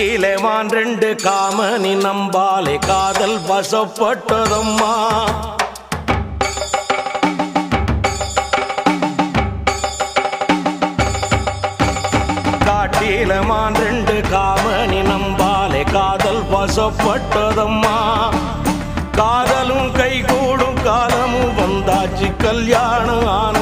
காட்டிலே மான் ரெண்டு காமனி நம்பாலே காதல் வசப்பட்டதம்மா. காட்டிலே மான் ரெண்டு காமனி நம்பாலே காதல் வசப்பட்டதம்மா. காதலும் கைகூடும் காலமும் வந்தாச்சு கல்யாணம்